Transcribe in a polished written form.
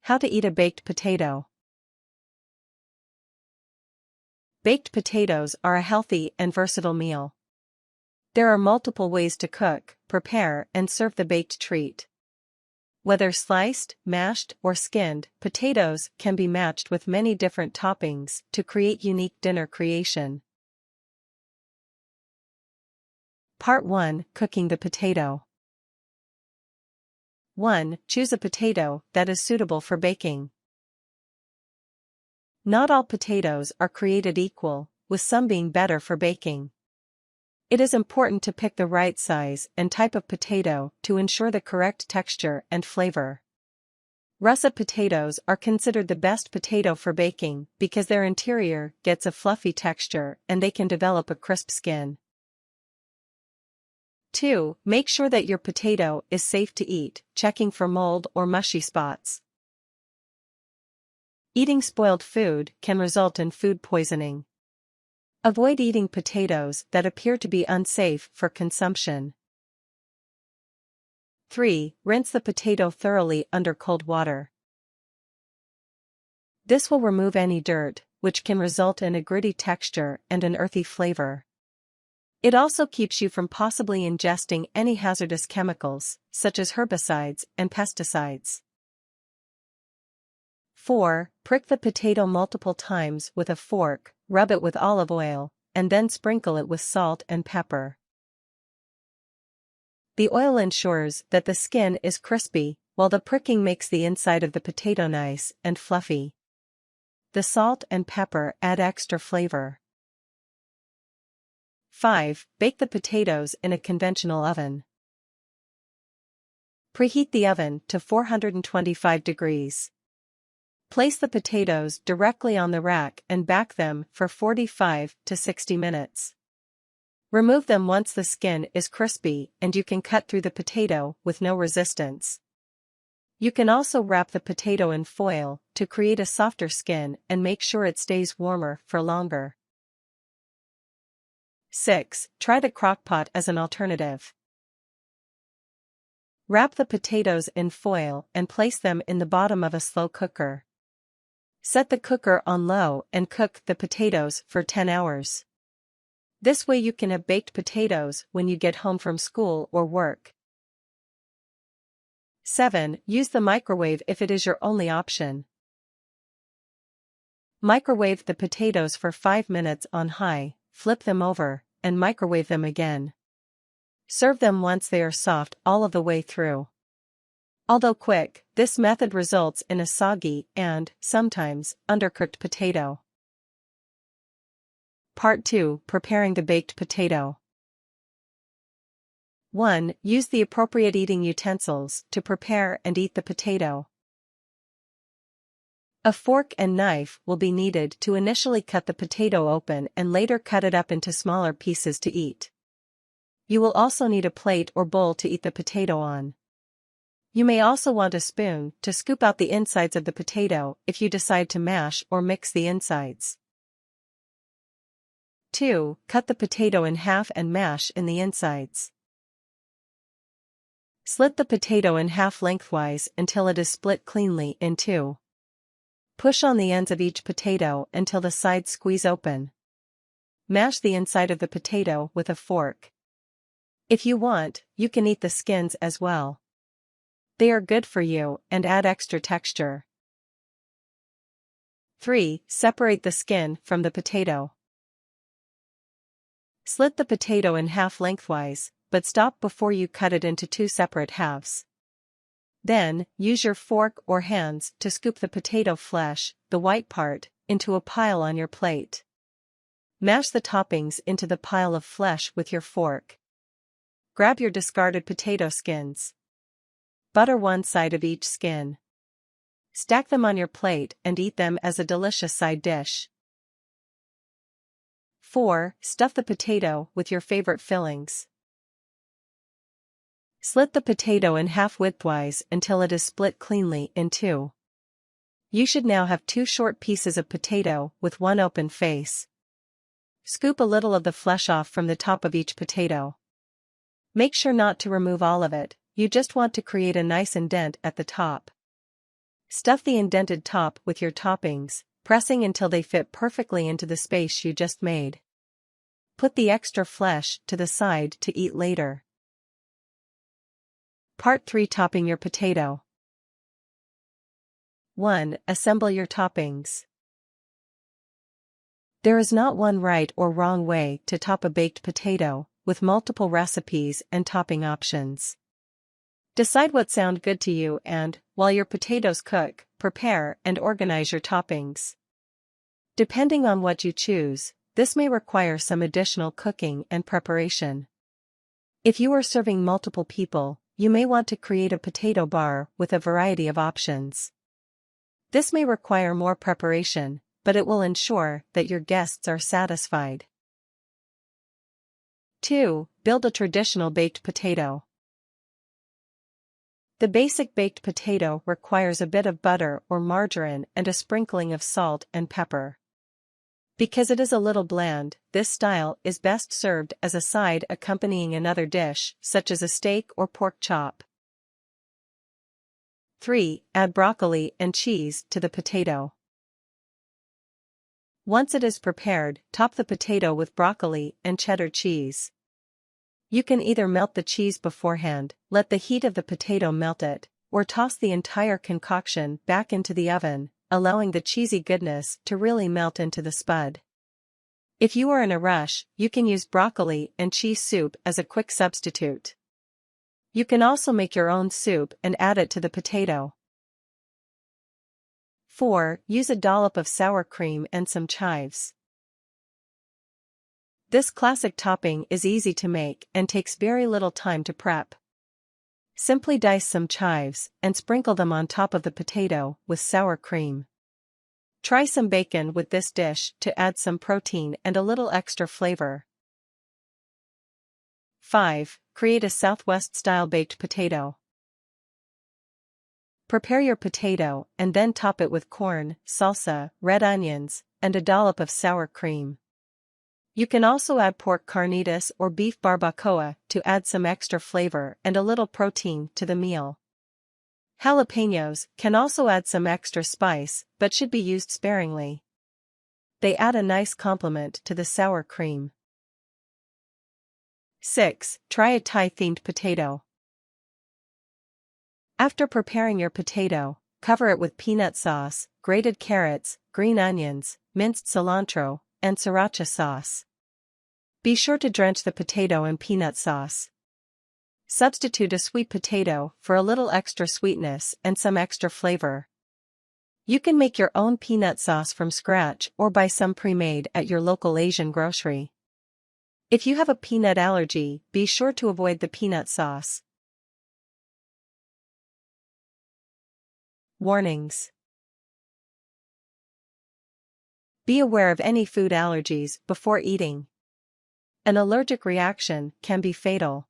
How to eat a baked potato. Baked potatoes are a healthy and versatile meal. There are multiple ways to cook, prepare, and serve the baked treat. Whether sliced, mashed, or skinned, potatoes can be matched with many different toppings to create unique dinner creation. Part 1: Cooking the potato. 1. Choose a potato that is suitable for baking. Not all potatoes are created equal, with some being better for baking. It is important to pick the right size and type of potato to ensure the correct texture and flavor. Russet potatoes are considered the best potato for baking because their interior gets a fluffy texture and they can develop a crisp skin. 2. Make sure that your potato is safe to eat, checking for mold or mushy spots. Eating spoiled food can result in food poisoning. Avoid eating potatoes that appear to be unsafe for consumption. 3. Rinse the potato thoroughly under cold water. This will remove any dirt, which can result in a gritty texture and an earthy flavor. It also keeps you from possibly ingesting any hazardous chemicals, such as herbicides and pesticides. 4. Prick the potato multiple times with a fork, rub it with olive oil, and then sprinkle it with salt and pepper. The oil ensures that the skin is crispy, while the pricking makes the inside of the potato nice and fluffy. The salt and pepper add extra flavor. 5. Bake the potatoes in a conventional oven. Preheat the oven to 425 degrees. Place the potatoes directly on the rack and bake them for 45 to 60 minutes. Remove them once the skin is crispy and you can cut through the potato with no resistance. You can also wrap the potato in foil to create a softer skin and make sure it stays warmer for longer. 6. Try the crockpot as an alternative. Wrap the potatoes in foil and place them in the bottom of a slow cooker. Set the cooker on low and cook the potatoes for 10 hours. This way you can have baked potatoes when you get home from school or work. 7. Use the microwave if it is your only option. Microwave the potatoes for 5 minutes on high, flip them over, and microwave them again. Serve them once they are soft all of the way through. Although quick, this method results in a soggy and, sometimes, undercooked potato. Part 2: Preparing the baked potato. 1. Use the appropriate eating utensils to prepare and eat the potato. A fork and knife will be needed to initially cut the potato open and later cut it up into smaller pieces to eat. You will also need a plate or bowl to eat the potato on. You may also want a spoon to scoop out the insides of the potato if you decide to mash or mix the insides. 2. Cut the potato in half and mash in the insides. Slit the potato in half lengthwise until it is split cleanly in two. Push on the ends of each potato until the sides squeeze open. Mash the inside of the potato with a fork. If you want, you can eat the skins as well. They are good for you and add extra texture. 3. Separate the skin from the potato. Slit the potato in half lengthwise, but stop before you cut it into two separate halves. Then, use your fork or hands to scoop the potato flesh, the white part, into a pile on your plate. Mash the toppings into the pile of flesh with your fork. Grab your discarded potato skins. Butter one side of each skin. Stack them on your plate and eat them as a delicious side dish. 4. Stuff the potato with your favorite fillings. Slit the potato in half widthwise until it is split cleanly in two. You should now have two short pieces of potato with one open face. Scoop a little of the flesh off from the top of each potato. Make sure not to remove all of it, you just want to create a nice indent at the top. Stuff the indented top with your toppings, pressing until they fit perfectly into the space you just made. Put the extra flesh to the side to eat later. Part 3. Topping your potato. 1. Assemble your toppings. There is not one right or wrong way to top a baked potato, with multiple recipes and topping options. Decide what sounds good to you and, while your potatoes cook, prepare and organize your toppings. Depending on what you choose, this may require some additional cooking and preparation. If you are serving multiple people, you may want to create a potato bar with a variety of options. This may require more preparation, but it will ensure that your guests are satisfied. 2. Build a traditional baked potato. The basic baked potato requires a bit of butter or margarine and a sprinkling of salt and pepper. Because it is a little bland, this style is best served as a side accompanying another dish, such as a steak or pork chop. 3. Add broccoli and cheese to the potato. Once it is prepared, top the potato with broccoli and cheddar cheese. You can either melt the cheese beforehand, let the heat of the potato melt it, or toss the entire concoction back into the oven, allowing the cheesy goodness to really melt into the spud. If you are in a rush, you can use broccoli and cheese soup as a quick substitute. You can also make your own soup and add it to the potato. 4. Use a dollop of sour cream and some chives. This classic topping is easy to make and takes very little time to prep. Simply dice some chives and sprinkle them on top of the potato with sour cream. Try some bacon with this dish to add some protein and a little extra flavor. 5. Create a Southwest-style baked potato. Prepare your potato and then top it with corn, salsa, red onions, and a dollop of sour cream. You can also add pork carnitas or beef barbacoa to add some extra flavor and a little protein to the meal. Jalapenos can also add some extra spice, but should be used sparingly. They add a nice complement to the sour cream. 6. Try a Thai-themed potato. After preparing your potato, cover it with peanut sauce, grated carrots, green onions, minced cilantro, and sriracha sauce. Be sure to drench the potato in peanut sauce. Substitute a sweet potato for a little extra sweetness and some extra flavor. You can make your own peanut sauce from scratch or buy some pre-made at your local Asian grocery. If you have a peanut allergy, be sure to avoid the peanut sauce. Warnings. Be aware of any food allergies before eating. An allergic reaction can be fatal.